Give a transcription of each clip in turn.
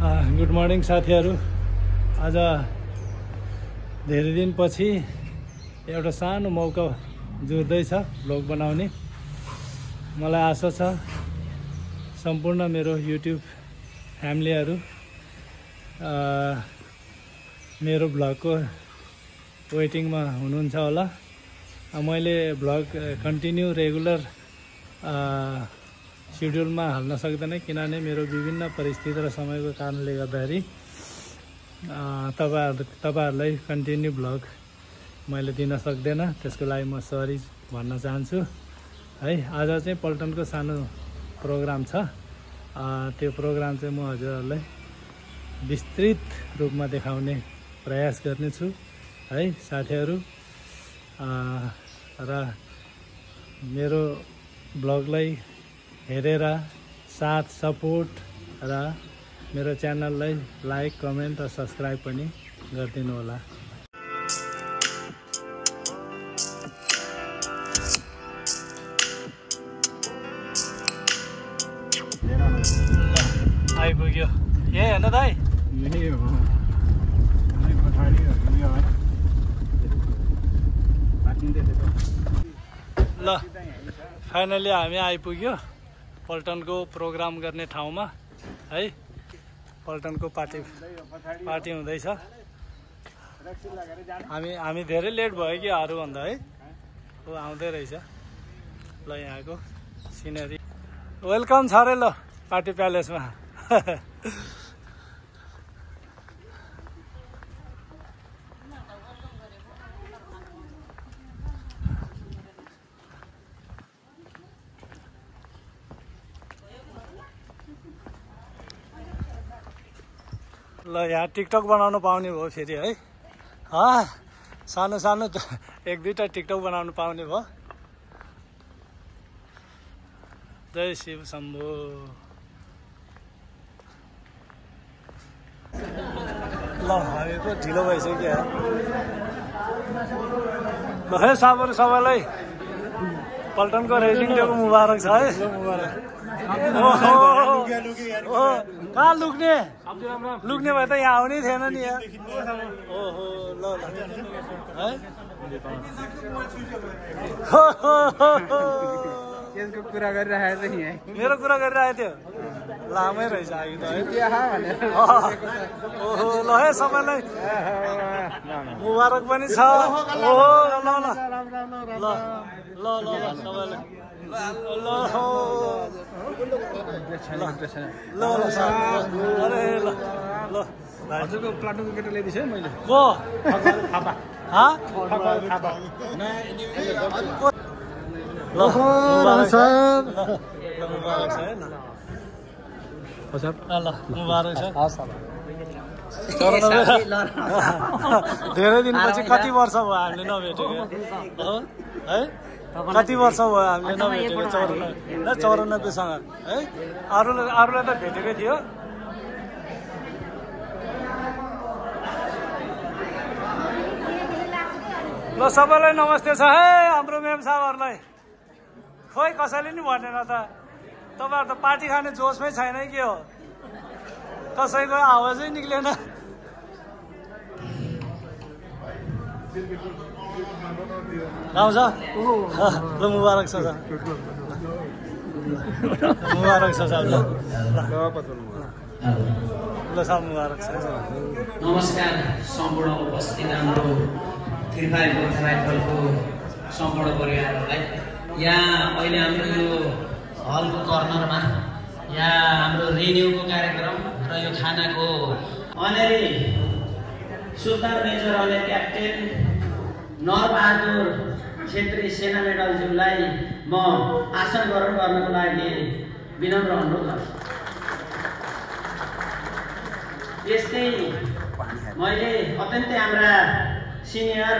Good morning साथीहरू। आज धेरै दिनपछि एउटा सानो मौका जुर्दैछ भ्लग बनाउने। मलाई आशा छ सम्पूर्ण मेरो युट्युब फ्यामिलीहरू मेरो भ्लगको वेटिङमा हुनुहुन्छ होला। मैले भ्लग कन्टिन्यू रेगुलर सेड्युलमा हाल्न सक्दैन, किनभने मेरो विभिन्न परिस्थिति र समयको कारणले गर्दाखेरि तपाईहरुलाई कन्टिन्यू भ्लग मैले दिन सक्दैन। त्यसको लागि म सरी भन्न चाहन्छु है। आज चाहिँ पल्टनको सानो प्रोग्राम छ। त्यो प्रोग्राम चाहिँ म हजुरहरूलाई विस्तृत रूपमा देखाउने प्रयास गर्नेछु है साथीहरू। र मेरो भ्लगलाई हेरेर साथ सपोर्ट र मेरो च्यानललाई लाइक कमेन्ट र सब्स्क्राइब पनि गरिदिनु होला। आइपुग्यो ए हैन दाइ, ल फाइनली हामी आइपुग्यो पल्टनको प्रोग्राम गर्ने ठाउँमा है। पल्टनको पार्टी हुँदैछ। हामी धेरै लेट भयो कि अरूभन्दा है। ऊ आउँदै रहेछ। ल यहाँको सिनेरी वेलकम छ अरे। ल पार्टी प्यालेसमा ल यहाँ टिकटक बनाउनु पाउने भयो फेरि है। सानो सानो एक दुईटा टिकटक बनाउनु पाउने भयो। जय शिव शम्भो। ल हामी पो ढिलो भइसक्यो। ल है साबहरू सबैलाई पल्टनको रेसिङ डेको मुबारक छ है। कहाँ लुक्ने भए त यहाँ आउनै थिएन नि यहाँ। ओहो ल है यसको कुरा गरिरहेको थियो है। मेरो कुरा गरिरहेको थियो। लामै रहेछ आयो त है। ओहो ल है सबैलाई मुबारक पनि छ। ओहो ल ल ल ल ल सबैलाई ल अरे ल ल हजुरको प्लाटुनको केटा ल्याइदिएछ है मैले। को ल मुबारक छ है। ल मुबारक छ। धेरै दिनपछि कति वर्ष भयो हामीले नभेटेको है। कति वर्ष भयो हामीले नभेटेको। 94सँग है। अरूलाई त भेटेकै थियो। ल सबैलाई नमस्ते छ है हाम्रो मेम साहबहरूलाई। खोइ कसैले नि भनेन त। तपाईँहरू त पार्टी खाने जोसमै छैन के हो। कसैको आवाजै निक्लेन। आउँछ ल मुबारक छ। मुबारक छ सब। ल सब मुबारक छ। नमस्कार सम्पूर्ण उपस्थित हाम्रो त्रिपाई गोर्खाल्यान्डको सम्पूर्ण परिवारहरूलाई। यहाँ अहिले हाम्रो यो हलको कर्नरमा यहाँ हाम्रो रेन्युको कार्यक्रम र यो खानाको अनेरी सुल्तान मेजर अने क्याप्टेन नरबहादुर छेत्री सेना मेडलज्यूलाई म आसन ग्रहण गर्नको लागि विनम्र अनुरोध गर्छु। यस्तै मैले अत्यन्तै हाम्रा सिनियर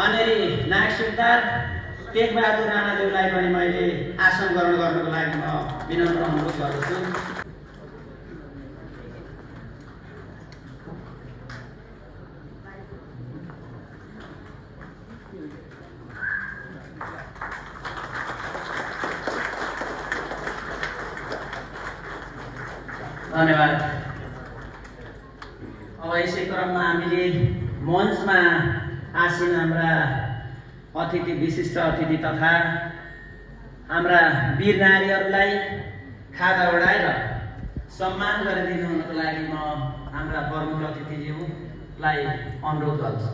अनेरी नायक सुल्तान टेकबहादुर राणाज्यूलाई पनि मैले आसन ग्रहण गर्नको लागि म विनम्र अनुरोध गर्दछु। धन्यवाद। अब यसै क्रममा हामीले मञ्चमा आसीन हाम्रा अतिथि, विशिष्ट अतिथि तथा हाम्रा वीर नारीहरूलाई खादा उडाएर सम्मान गरिदिनुको लागि म हाम्रा प्रमुख अतिथिज्यूलाई अनुरोध गर्छु।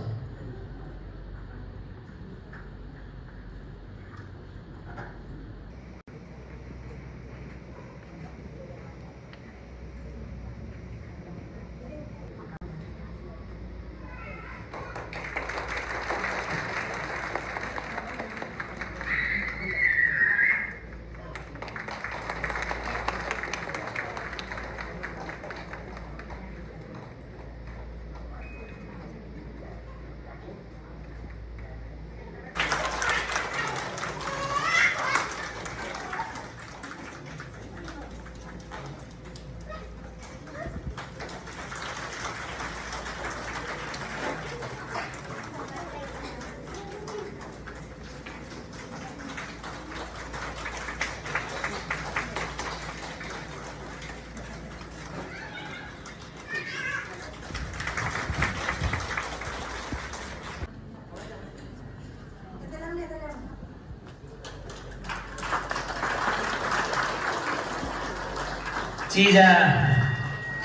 चिजा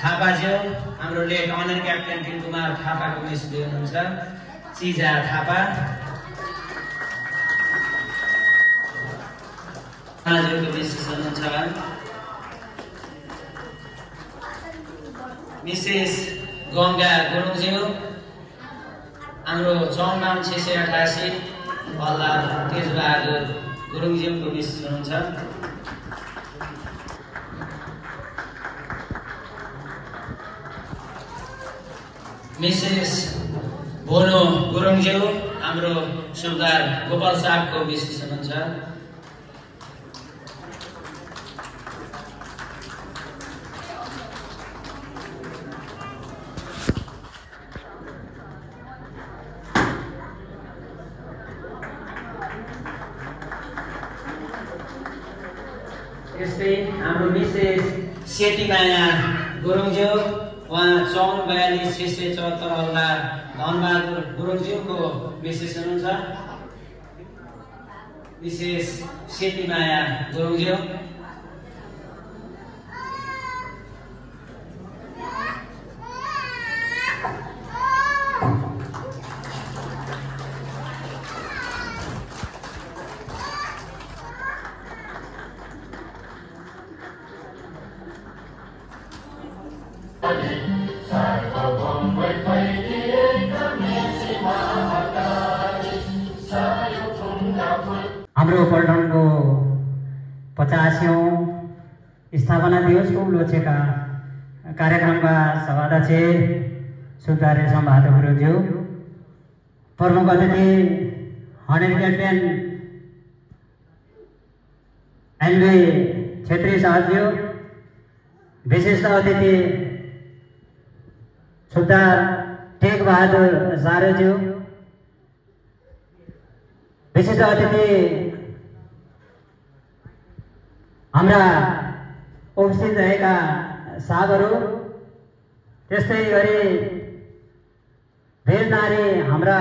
थापाज्यू, हाम्रो late honour captain Tim Kumar थापाको मिसले हुनुहुन्छ। चिजा थापा हजुरको विशेष हुनुहुन्छ। मिसेस गङ्गा गुरुङज्यू, हाम्रो 54,688 भल्ला तेजबहादुर गुरुङज्यूको विशेष हुनुहुन्छ। मिसेस भोनो गुरुङज्यू, हाम्रो सुबेदार गोपाल साहबको विशेष हुनुहुन्छ। यस्तै हाम्रो मिसेस सेतीमाया गुरुङज्यू, उहाँ 54,42,674 हल्ला धनबहादुर गुरुङज्यूको विशेष हुनुहुन्छ। मिसेस सेतीमाया गुरुङज्यू। हाम्रो पल्टनको 50औं स्थापना दिवसको उपलक्ष्यका कार्यक्रमका सभाध्यक्ष सुबेदार रेशमबहादुर गुरुङज्यू, प्रमुख अतिथि अनिल क्याप्टेन एनबी छेत्री साहबज्यू, विशिष्ट अतिथि सुबेदार टेक बहादुर सारोज्यू, विशिष्ट अतिथि हाम्रा उपस्थित रहेका साहबहरू, त्यस्तै गरी वीर नारी हाम्रा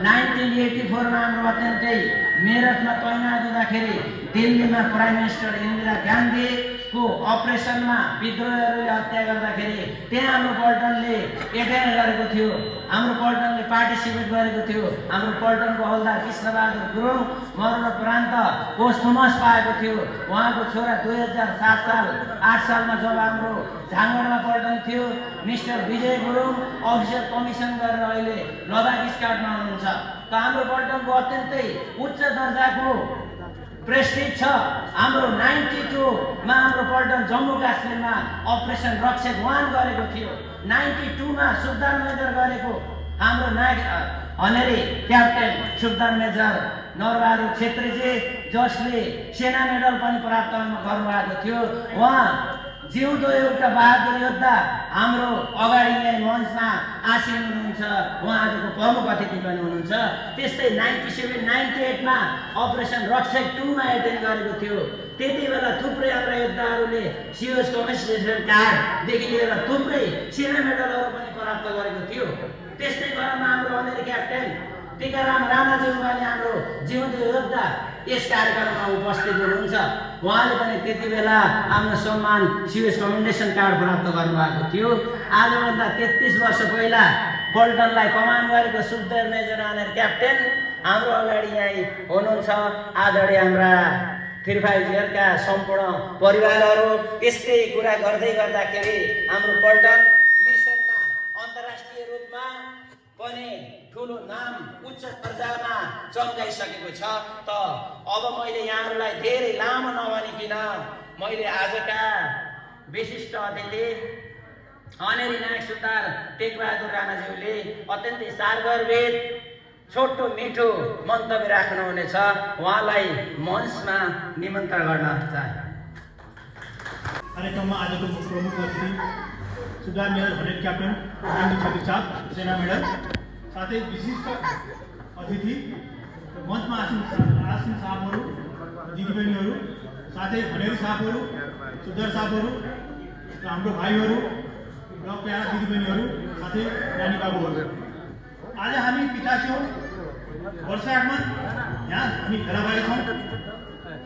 1984 मा हाम्रो अत्यन्तै मेरठमा तैनात हुँदाखेरि दिल्लीमा प्राइम मिनिस्टर इन्दिरा गान्धीको अपरेसनमा विद्रोहीहरूले हत्या गर्दाखेरि त्यहाँ हाम्रो पल्टनले एटेन्ड गरेको थियो, हाम्रो पल्टनले पार्टिसिपेट गरेको थियो। हाम्रो पल्टनको हवल्दार कृष्णबहादुर गुरुङ मरणोपरान्त पोस्टमस पाएको थियो। उहाँको छोरा 2007 साल 8 सालमा जब हाम्रो झाँगडमा पल्टन थियो, मिस्टर विजय गुरुङ अफिसर कमिसन गरेर अहिले लद्दाख स्काउटमा हुनुहुन्छ। त हाम्रो पल्टनको अत्यन्तै उच्च दर्जाको प्रेस्टिज छ। हाम्रो 92 मा हाम्रो पल्टन जम्मू काश्मीरमा अपरेसन रक्षक 1 गरेको थियो। 92 मा सुबेदार मेजर गरेको हाम्रो अनेरी क्याप्टेन सुबेदार मेजर नरबहादुर छेत्रीजी, जसले सेना मेडल पनि प्राप्त गर्नुभएको थियो। उहाँ जिउँदो एउटा बहादुर योद्धा हाम्रो अगाडि यहाँ मञ्चमा आसीन हुनुहुन्छ। उहाँ आजको प्रमुख अतिथि पनि हुनुहुन्छ। त्यस्तै 97-98 मा अपरेसन रक्षक 2 मा एटेन्ड गरेको थियो। त्यति बेला थुप्रै हाम्रा योद्धाहरूले सिओएस कमेन्सेसन कार्डदेखि लिएर थुप्रै सेना मेडलहरू पनि प्राप्त गरेको थियो। त्यस्तै क्रममा हाम्रो अमेरिकी क्याप्टेन टीकाराम राणाज्यू पनि हाम्रो जीवन्त योद्धा यस कार्यक्रममा उपस्थित हुनुहुन्छ। उहाँले पनि त्यति बेला आफ्नो सम्मान सिओएस कमेन्डेसन कार्ड प्राप्त गर्नुभएको थियो। आजभन्दा 33 वर्ष पहिला पल्टनलाई कमान गरेको सुखदेव मेजर आनर क्याप्टेन हाम्रो अगाडि यही हुनुहुन्छ। आदरणीय हाम्रा 35 सम्पूर्ण परिवारहरू। यस्तै कुरा गर्दै गर्दाखेरि हाम्रो पल्टन मिसनमा अन्तर्राष्ट्रिय रूपमा पनि ठुलो नाम उच्च दर्जामा चम्काइसकेको छ। त अब मैले यहाँहरूलाई धेरै लामो नभनिकन मैले आजका विशिष्ट अतिथि अनेरी नायक सुतार टेकबहादुर राणाज्यूले अत्यन्तै सारगर्भित छोटो मिठो मन्तव्य राख्नुहुनेछ। उहाँलाई मञ्चमा निमन्त्रण गर्न चाहे। कार्यक्रममा आजको प्रमुख अतिथि सुधार मेडल भनेर क्याप्टेन छत्तीस साहब सेना मेडल, साथै विशिष्ट अतिथि मञ्चमा आसीन साहबहरू, दिदीबहिनीहरू, साथै भनेरी साहबहरू, सुधार साहबहरू र हाम्रो भाइहरू र प्यारा दिदीबहिनीहरू, साथै नानी बाबुहरू। आज हामी 85औं वर्षगाँठमा यहाँ हामी भेला भएका छौँ।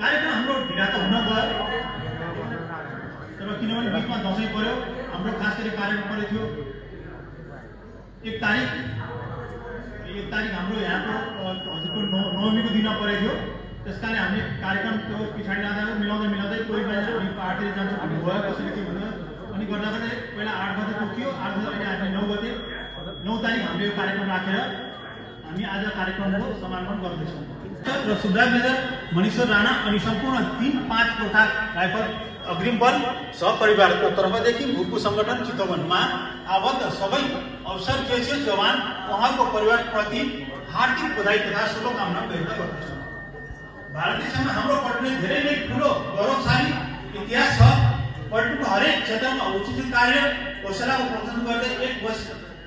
कार्यक्रम हाम्रो ढिला त हुन गयो, तर किनभने बिचमा दसैँ पर्यो, हाम्रो खास गरी कार्यक्रम परेको थियो 1 तारिक हाम्रो यहाँको हजुरको नवमीको दिन परेको थियो। त्यस कारण हामीले कार्यक्रम त्यो पछाडि लाँदा मिलाउँदै कोही बेला हामी पार्टीले जान्छ भन्ने भयो, कसैले के भन्यो अनि गर्दा पहिला 8 गते तोकियो, 8 गते अहिले हामी 9 गते 9 तारिक हामीले यो कार्यक्रम राखेर हामी आज कार्यक्रमको समापन गर्दैछौँ। र सुधार मेजर मणिश्वर राणा अनि सम्पूर्ण 3-5 गोर्खा राइफल अग्रिम बल सहपरिवारको तर्फदेखि भूपू सङ्गठन चितवनमा आबद्ध सबै अवसर केसी जवान उहाँको परिवारप्रति हार्दिक बधाई तथा शुभकामना व्यक्त गर्दछु। भारतीय सेनामा हाम्रो पल्टनले धेरै नै ठुलो गौरवशाली इतिहास छ। पल्टनको हरेक क्षेत्रमा उचित कार्य कौशलको प्रदर्शन गर्दै एक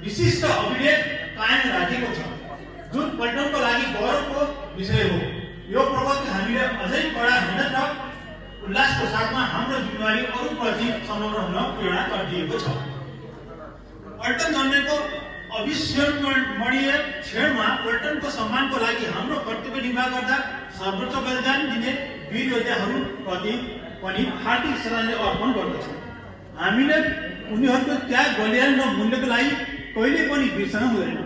विशिष्ट अभिलेख कायम राखेको छ, जुन पल्टनको लागि गौरवको विषय हो। यो प्रगति हामीले अझै बढा मेहनत र उल्लासको साथमा हाम्रो जिम्मेवारी अरूप्रति समग्र हुन प्रेरणा गरिदिएको छ। पल्टन जन्मेको अविस्मरणीय क्षणमा पल्टनको सम्मानको लागि हाम्रो कर्तव्य निर्वाह गर्दा सर्वोच्च बलिदान दिने वीर योद्धाहरूप्रति पनि हार्दिक श्रद्धाञ्जली अर्पण गर्दछौँ। हामीले उनीहरूको त्याग बलिदान र मूल्यको लागि कहिले पनि बिर्सन हुँदैन।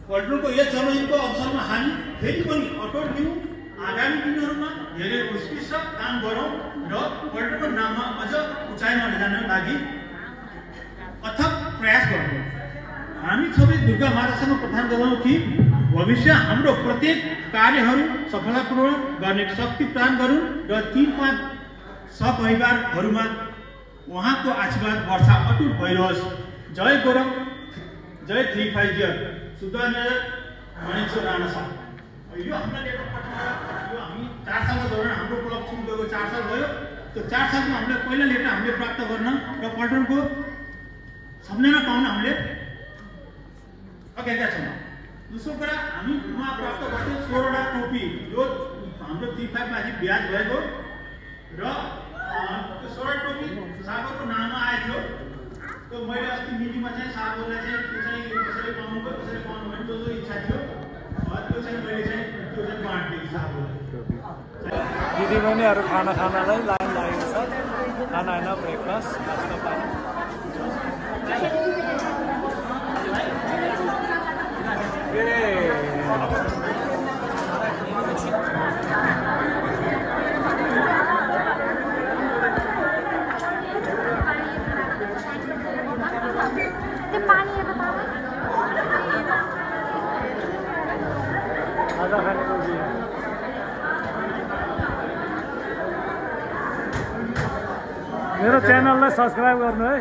पल्टनको यस जन्मदिनको अवसरमा हामी फेरि पनि अटोट दिउँ, आगामी दिनहरूमा धेरै उत्कृष्ट काम गरौँ र पल्टनको नाममा अझ उचाइमा लैजानको लागि अथक प्रयास गरौँ। हामी सबै दुर्गा मातासँग प्रार्थना गरौँ कि भविष्य हाम्रो प्रत्येक कार्यहरू सफलतापूर्वक गर्ने शक्ति प्रदान गरून् र 3-5 सहपरिवारहरूमा उहाँको आशीर्वाद वर्षा अटुट भइरहोस्। जय गौरव, जय 350 सुधार मेजर मणिश्वर राणा साहब। यो हाम्रो लेटर पठाउन यो हामी 4 सालको दौरान हाम्रो क्लब सुरु गरेको 4 साल भयो। त्यो 4 सालमा हामीले पहिला लेटर हामीले प्राप्त गर्न र पल्टनको सम्झना पाउन हामीले सकेका छौँ। दोस्रो कुरा हामी उहाँ प्राप्त गर्दै 16वटा टोपी, यो हाम्रो 35 माथि ब्याज भएको र त्यो 16 टोपी सागरको नाममा आएको थियो। त्यो मैले अस्ति मिटिङमा चाहिँ सागरलाई चाहिँ कसैले पाउनुभयो, कसैले पाउनु भने जो इच्छा थियो त्यो चाहिँ मैले चाहिँ त्यो चाहिँ बाँडिदिएको सागरलाई। दिदीबहिनीहरू खाना खानालाई लाइन लागेको छ। खाना होइन, ब्रेकफास्ट, नास्ता पानी। खाजा खानेको मेरो च्यानललाई सब्सक्राइब गर्नु है।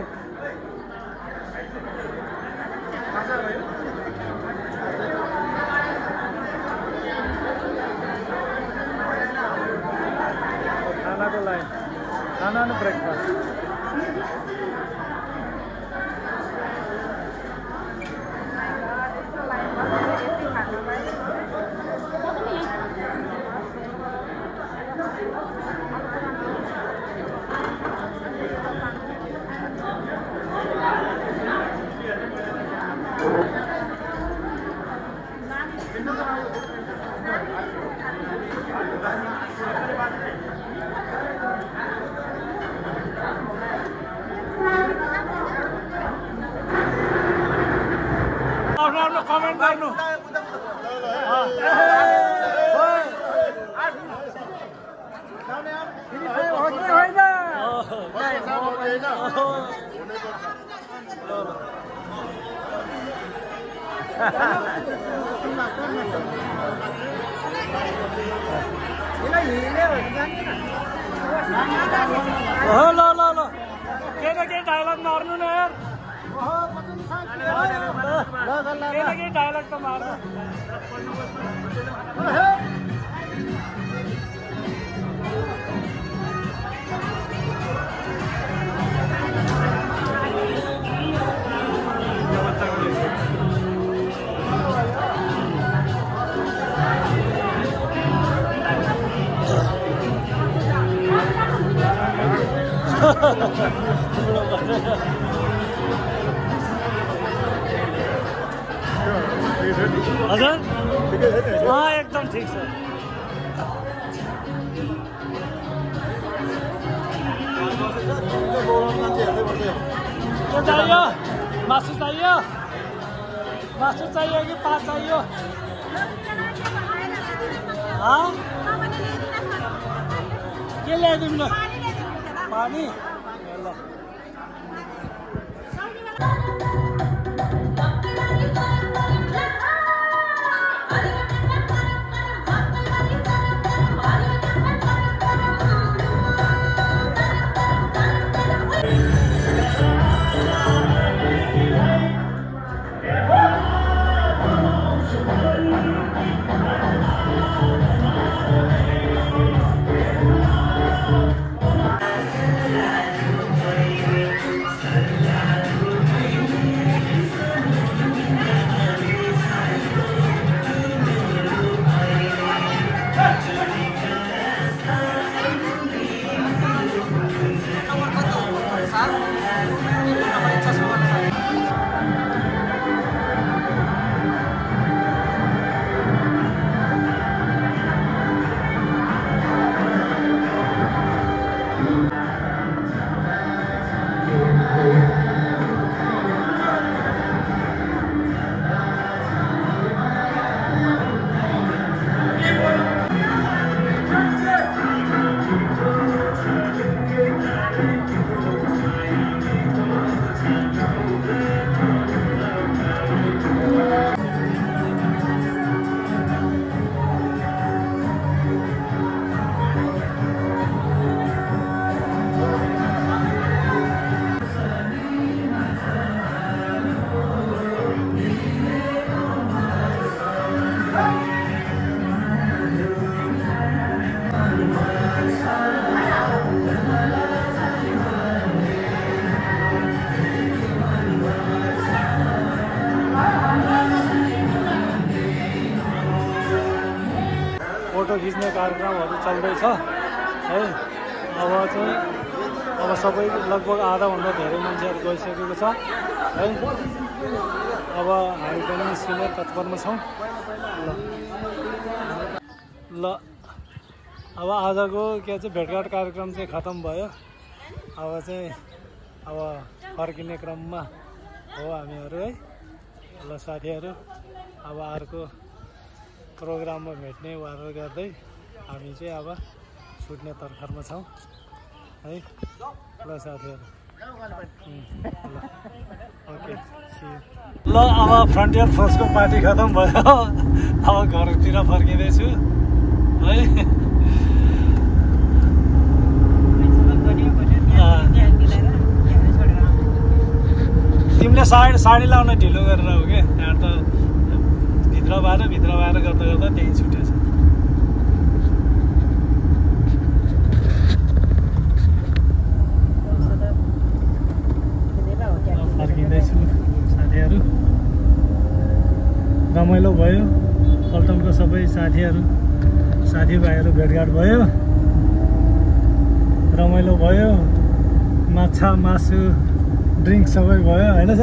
खानाको लाइन, खाना र ब्रेकफास्ट। गर्नु ल ल ल केही न केही डायलग मार्नु न यार केही न केही डायलग त मार्नु हजुर एकदम ठिक छ के चाहियो मासु चाहियो कि पात चाहियो के ल्याइदिउँ न पानी ल फोटो खिच्ने कार्यक्रमहरू चल्दैछ है अब सबै लगभग आधाभन्दा धेरै मान्छेहरू गइसकेको छ है अब हामी पनि निस्किने तत्परमा छौँ ल अब आजको के चाहिँ भेटघाट कार्यक्रम चाहिँ खतम भयो अब फर्किने क्रममा हो हामीहरू है ल साथीहरू अब अर्को प्रोग्राममा भेट्ने वार गर्दै हामी चाहिँ अब छुट्ने तर्खरमा छौँ है ल साथीहरू ओके ल अब फ्रन्टियर फोर्सको पार्टी खतम भयो अब घरतिर फर्किँदैछु है तिमीले साडी लाउन ढिलो गरेर हो कि यहाँ त भित्र भएर गर्दा त्यही छुटेछ फर्किँदैछु साथीहरू रमाइलो भयो पल्टनको सबै साथीभाइहरू भेटघाट भयो रमाइलो भयो माछा मासु ड्रिङ्क सबै भयो होइन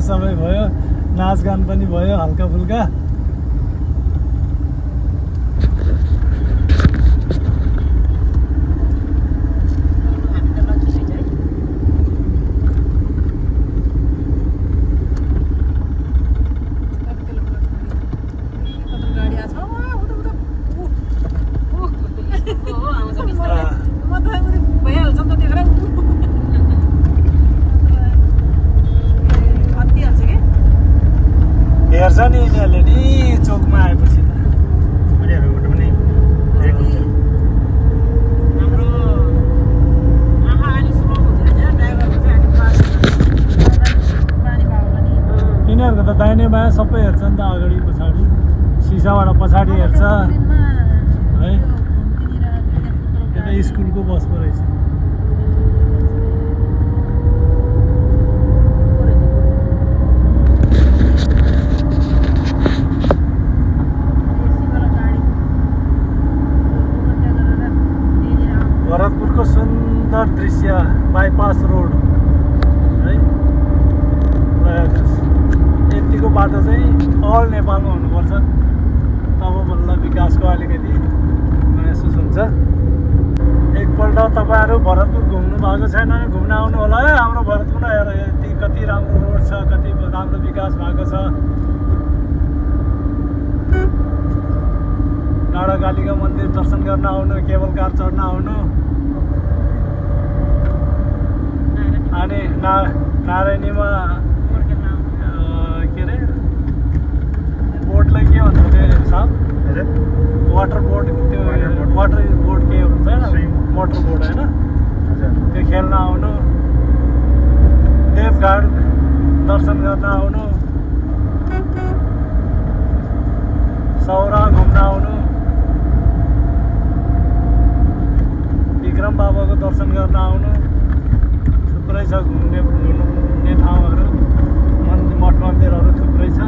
सबै भयो नाचगान पनि भयो हल्का फुल्का दाहिने बायाँ सबै हेर्छ नि त, अगाडि पछाडि सिसाबाट पछाडि हेर्छ है। यता स्कुलको बस पो रहेछ। भरतपुरको सुन्दर दृश्य, बाइपास रोड है। यतिको बाटो चाहिँ अल नेपालमा हुनुपर्छ, तब बल्ल विकासको अलिकति महसुस हुन्छ। एकपल्ट तपाईँहरू भरतपुर घुम्नु भएको छैन भने घुम्न आउनु होला है। हाम्रो भरतपुरमा हेर यति कति राम्रो रोड छ, कति राम्रो विकास भएको छ। डाँडाकालीका मन्दिर दर्शन गर्न आउनु, केबल कार चढ्न आउनु। अनि नारायणीमा के अरे बोटलाई के भन्छ त्यो साहब, वाटर बोट, त्यो वाटर बोट के हुन्छ होइन, मोटर बोट होइन, त्यो खेल्न आउनु। देवघाट दर्शन गर्न आउनु, सौरा घुम्न आउनु, विक्रम बाबाको दर्शन गर्न आउनु। थुप्रै छ घुम्ने ठाउँहरू, मठ मन्दिरहरू थुप्रै छ।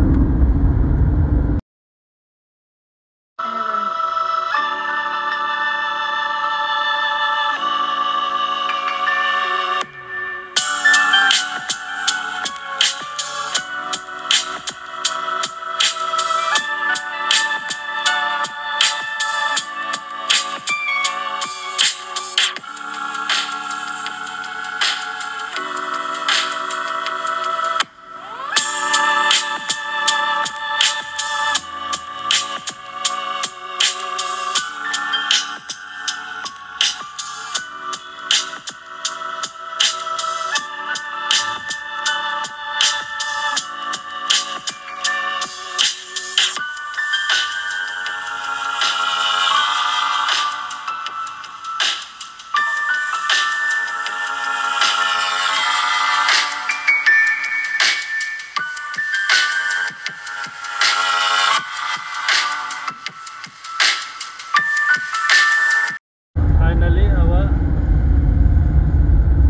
फाइनली अब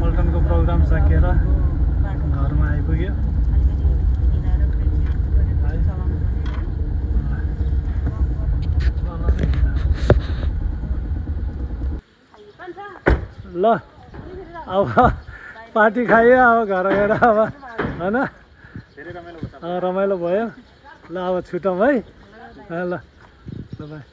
पल्टनको प्रोग्राम सकिएर घरमा आइपुग्यो। ल अब पार्टी खायो, अब घर गएर अब होइन रमाइलो भयो। ल अब छुटौँ है। ल ल बाई।